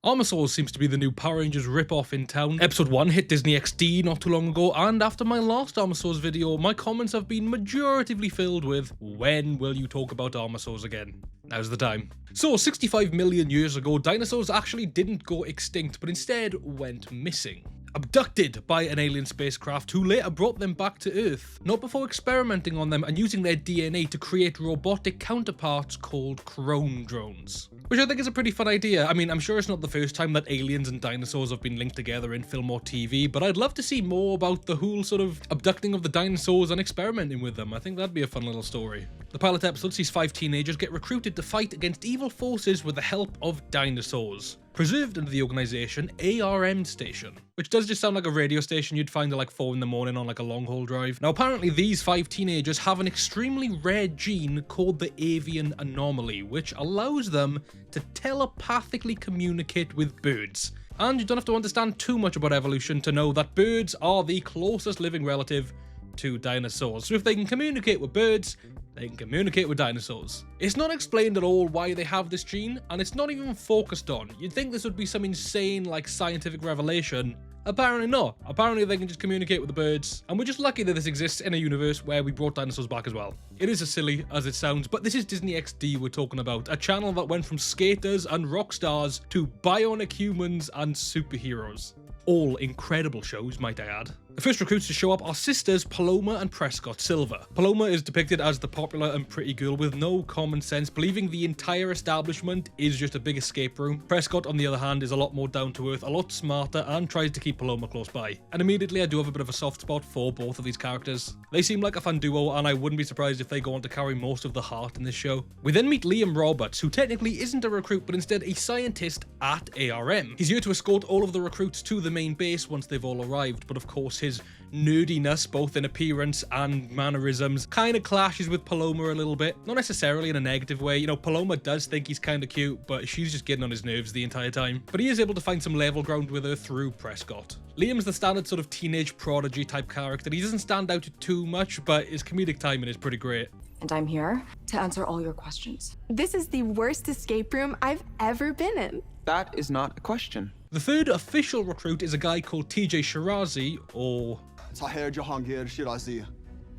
Armorsaurs seems to be the new Power Rangers rip-off in town. Episode 1 hit DisneyXD not too long ago, and after my last Armorsaurs video, my comments have been majoritively filled with, when will you talk about Armorsaurs again? Now's the time. So, 65 million years ago, dinosaurs actually didn't go extinct, but instead went missing. Abducted by an alien spacecraft who later brought them back to Earth, not before experimenting on them and using their DNA to create robotic counterparts called clone drones. Which I think is a pretty fun idea. I mean, I'm sure it's not the first time that aliens and dinosaurs have been linked together in film or TV, but I'd love to see more about the whole sort of abducting of the dinosaurs and experimenting with them. I think that'd be a fun little story. The pilot episode sees 5 teenagers get recruited to fight against evil forces with the help of dinosaurs. Preserved under the organisation ARM station, which does just sound like a radio station you'd find at like 4 in the morning on like a long haul drive. Now apparently these 5 teenagers have an extremely rare gene called the avian anomaly, which allows them to telepathically communicate with birds. And you don't have to understand too much about evolution to know that birds are the closest living relative to dinosaurs. So if they can communicate with birds, they can communicate with dinosaurs. It's not explained at all why they have this gene, and it's not even focused on. You'd think this would be some insane, like, scientific revelation. Apparently not. Apparently they can just communicate with the birds, and we're just lucky that this exists in a universe where we brought dinosaurs back as well. It is as silly as it sounds, but this is DisneyXD we're talking about, a channel that went from skaters and rock stars to bionic humans and superheroes. All incredible shows, might I add. The first recruits to show up are sisters Paloma and Prescott Silver. Paloma is depicted as the popular and pretty girl with no common sense, believing the entire establishment is just a big escape room. Prescott, on the other hand, is a lot more down to earth, a lot smarter, and tries to keep Paloma close by. And immediately I do have a bit of a soft spot for both of these characters. They seem like a fun duo, and I wouldn't be surprised if they go on to carry most of the heart in this show. We then meet Liam Roberts, who technically isn't a recruit, but instead a scientist at ARM. He's here to escort all of the recruits to the main base once they've all arrived, but of course his nerdiness, both in appearance and mannerisms, kind of clashes with Paloma a little bit. Not necessarily in a negative way. You know, Paloma does think he's kind of cute, but she's just getting on his nerves the entire time. But he is able to find some level ground with her through Prescott. Liam's the standard sort of teenage prodigy type character. He doesn't stand out too much, but his comedic timing is pretty great. And I'm here to answer all your questions. This is the worst escape room I've ever been in. That is not a question. The third official recruit is a guy called TJ Shirazi, or Tahir Jahangir Shirazi.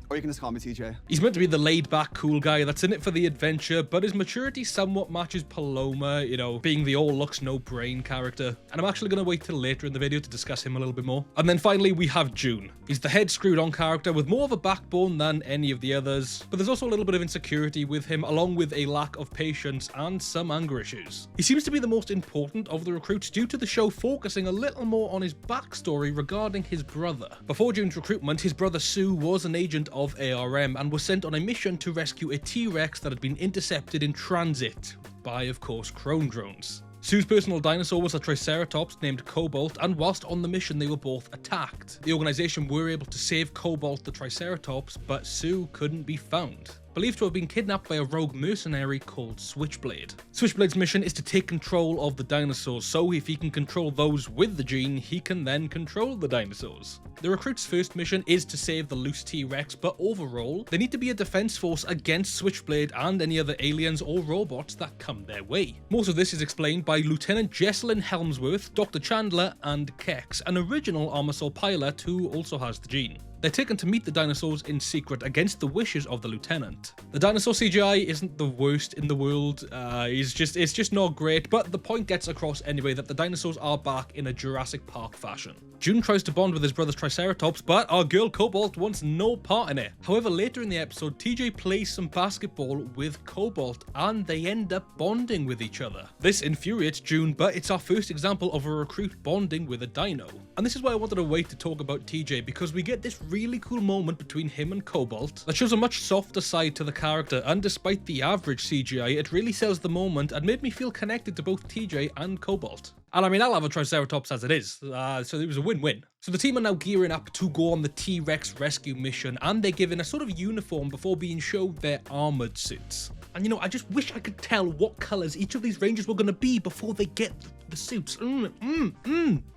Or you can just call me TJ. He's meant to be the laid-back, cool guy that's in it for the adventure, but his maturity somewhat matches Paloma, you know, being the all-looks, no-brain character. And I'm actually going to wait till later in the video to discuss him a little bit more. And then finally, we have June. He's the head screwed-on character with more of a backbone than any of the others, but there's also a little bit of insecurity with him, along with a lack of patience and some anger issues. He seems to be the most important of the recruits due to the show focusing a little more on his backstory regarding his brother. Before June's recruitment, his brother Sue was an agent of ARM and was sent on a mission to rescue a T-Rex that had been intercepted in transit by, of course, clone drones. Sue's personal dinosaur was a Triceratops named Cobalt, and whilst on the mission they were both attacked. The organisation were able to save Cobalt the Triceratops, but Sue couldn't be found. Believed to have been kidnapped by a rogue mercenary called Switchblade. Switchblade's mission is to take control of the dinosaurs, so if he can control those with the gene, he can then control the dinosaurs. The recruit's first mission is to save the loose T-Rex, but overall, they need to be a defense force against Switchblade and any other aliens or robots that come their way. Most of this is explained by Lieutenant Jesselyn Helmsworth, Dr. Chandler, and Kex, an original Armorsaur pilot who also has the gene. They're taken to meet the dinosaurs in secret against the wishes of the lieutenant. The dinosaur CGI isn't the worst in the world, it's just not great, but the point gets across anyway that the dinosaurs are back in a Jurassic Park fashion. June tries to bond with his brother's Triceratops, but our girl Cobalt wants no part in it. However, later in the episode, TJ plays some basketball with Cobalt, and they end up bonding with each other. This infuriates June, but it's our first example of a recruit bonding with a dino. And this is why I wanted to wait to talk about TJ, because we get this really cool moment between him and Cobalt that shows a much softer side to the character, and despite the average CGI, it really sells the moment and made me feel connected to both TJ and Cobalt. And I mean, I'll have a Triceratops as it is, so it was a win-win. So the team are now gearing up to go on the T-Rex rescue mission, and they're given a sort of uniform before being showed their armored suits. And you know, I just wish I could tell what colors each of these Rangers were going to be before they get the suits.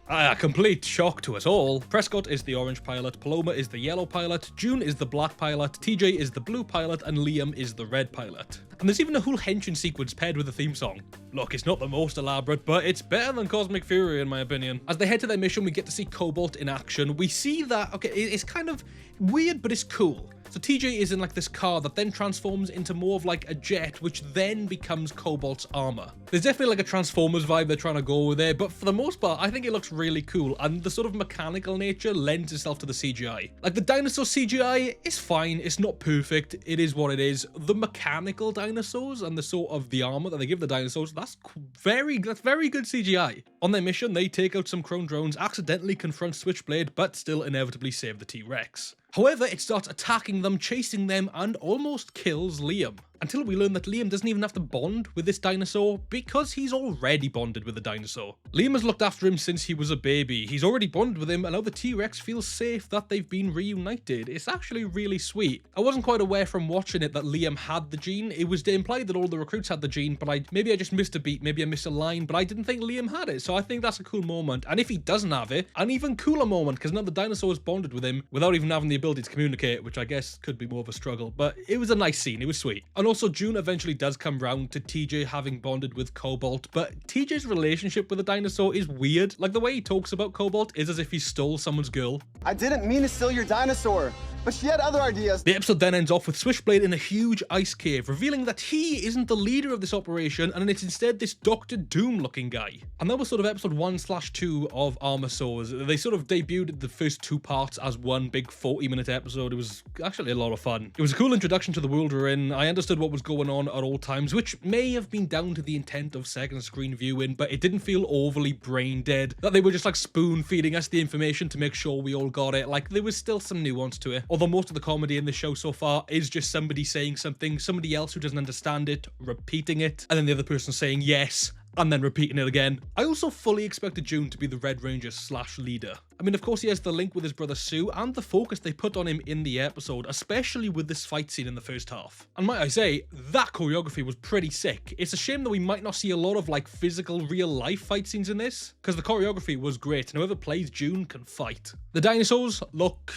A complete shock to us all. Prescott is the orange pilot, Paloma is the yellow pilot, June is the black pilot, TJ is the blue pilot, and Liam is the red pilot. And there's even a whole henshin sequence paired with a theme song. Look, it's not the most elaborate, but it's better than Cosmic Fury in my opinion. As they head to their mission, we get to see Cobalt in action. We see that, okay, it's kind of weird, but it's cool. So TJ is in like this car that then transforms into more of like a jet, which then becomes Cobalt's armor. There's definitely like a Transformers vibe they're trying to go with there, but for the most part, I think it looks really cool, and the sort of mechanical nature lends itself to the CGI. Like the dinosaur CGI is fine, it's not perfect, it is what it is. The mechanical dinosaurs and the sort of the armor that they give the dinosaurs, that's very good CGI. On their mission, they take out some clone drones, accidentally confront Switchblade, but still inevitably save the T-Rex. However, it starts attacking them, chasing them, and almost kills Liam. Until we learn that Liam doesn't even have to bond with this dinosaur because he's already bonded with the dinosaur. Liam has looked after him since he was a baby. He's already bonded with him, and now the T-Rex feels safe that they've been reunited. It's actually really sweet. I wasn't quite aware from watching it that Liam had the gene. It was implied that all the recruits had the gene, but maybe I just missed a beat, maybe I missed a line, but I didn't think Liam had it, so I think that's a cool moment. And if he doesn't have it, an even cooler moment, because now the dinosaur has bonded with him without even having the ability to communicate, which I guess could be more of a struggle, but it was a nice scene, it was sweet. And also June eventually does come round to TJ having bonded with Cobalt, but TJ's relationship with the dinosaur is weird. Like the way he talks about Cobalt is as if he stole someone's girl. I didn't mean to steal your dinosaur, but she had other ideas. The episode then ends off with Switchblade in a huge ice cave, revealing that he isn't the leader of this operation, and it's instead this Dr. Doom looking guy. And that was sort of episode 1/2 of Armorsaurs. They sort of debuted the first 2 parts as one big 40-minute episode. It was actually a lot of fun. It was a cool introduction to the world we're in. I understood what was going on at all times, which may have been down to the intent of second screen viewing, but it didn't feel overly brain dead. That they were just like spoon feeding us the information to make sure we all got it. Like there was still some nuance to it. Although most of the comedy in the show so far is just somebody saying something, somebody else who doesn't understand it, repeating it, and then the other person saying yes, and then repeating it again. I also fully expected June to be the Red Ranger / leader. I mean, of course he has the link with his brother Sue and the focus they put on him in the episode, especially with this fight scene in the first half. And might I say, that choreography was pretty sick. It's a shame that we might not see a lot of like physical real life fight scenes in this, because the choreography was great and whoever plays June can fight. The dinosaurs look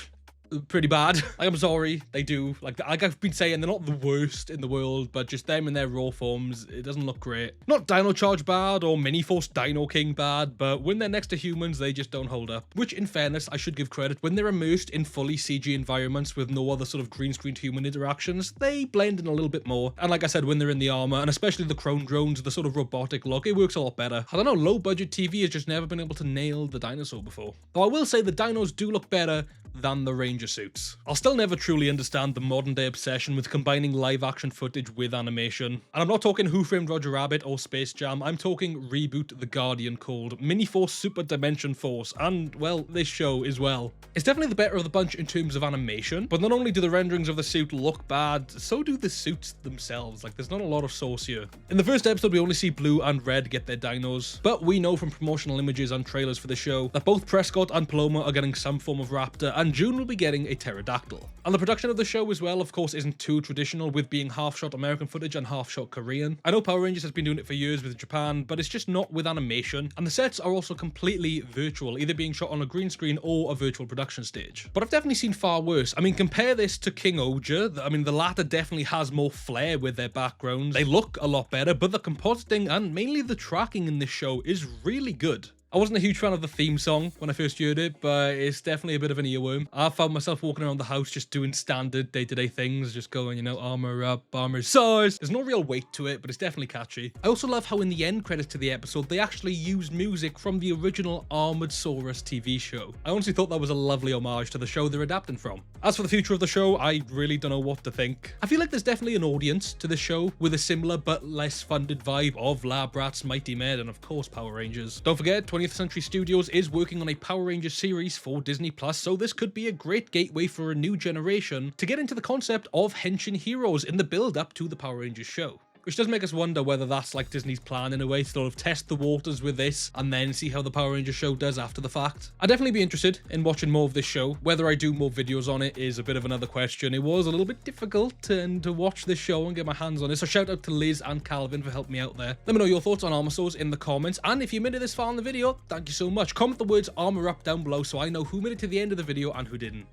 pretty bad. I'm sorry, they do. Like I've been saying, they're not the worst in the world, but just them in their raw forms, it doesn't look great. Not Dino Charge bad or Mini Force Dino King bad, but when they're next to humans, they just don't hold up. Which, in fairness, I should give credit, when they're immersed in fully CG environments with no other sort of green screen human interactions, they blend in a little bit more. And like I said, when they're in the armor, and especially the clone drones, the sort of robotic look, it works a lot better. I don't know, low budget TV has just never been able to nail the dinosaur before. Though I will say the dinos do look better than the Ranger suits. I'll still never truly understand the modern day obsession with combining live action footage with animation. And I'm not talking Who Framed Roger Rabbit or Space Jam, I'm talking Reboot the Guardian called Mini Force Super Dimension Force, and well, this show as well. It's definitely the better of the bunch in terms of animation, but not only do the renderings of the suit look bad, so do the suits themselves. Like there's not a lot of source here. In the first episode we only see Blue and Red get their dinos, but we know from promotional images and trailers for the show that both Prescott and Paloma are getting some form of raptor, and June will be getting a pterodactyl. And the production of the show as well, of course, isn't too traditional, with being half-shot American footage and half-shot Korean. I know Power Rangers has been doing it for years with Japan, but it's just not with animation, and the sets are also completely virtual, either being shot on a green screen or a virtual production stage. But I've definitely seen far worse. I mean, compare this to King Oja. I mean, the latter definitely has more flair with their backgrounds. They look a lot better, but the compositing and mainly the tracking in this show is really good. I wasn't a huge fan of the theme song when I first heard it, but it's definitely a bit of an earworm. I found myself walking around the house just doing standard day-to-day things, just going, you know, armor up, Armorsaurs. There's no real weight to it, but it's definitely catchy. I also love how in the end credits to the episode, they actually used music from the original Armorsaurs TV show. I honestly thought that was a lovely homage to the show they're adapting from. As for the future of the show, I really don't know what to think. I feel like there's definitely an audience to the show with a similar but less funded vibe of Lab Rats, Mighty Med, and of course Power Rangers. Don't forget, 20th Century Studios is working on a Power Rangers series for Disney+, so this could be a great gateway for a new generation to get into the concept of henshin heroes in the build-up to the Power Rangers show. which does make us wonder whether that's like Disney's plan in a way to sort of test the waters with this and then see how the Power Rangers show does after the fact. I'd definitely be interested in watching more of this show. Whether I do more videos on it is a bit of another question. It was a little bit difficult to watch this show and get my hands on it, so shout out to Liz and Calvin for helping me out there. Let me know your thoughts on Armorsaurs in the comments, and if you made it this far in the video, thank you so much. Comment the words armor up down below so I know who made it to the end of the video and who didn't.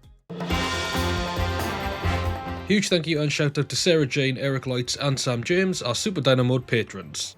Huge thank you and shout out to Sarah Jane, Eric Lights and Sam James, our Super Dino Mode patrons.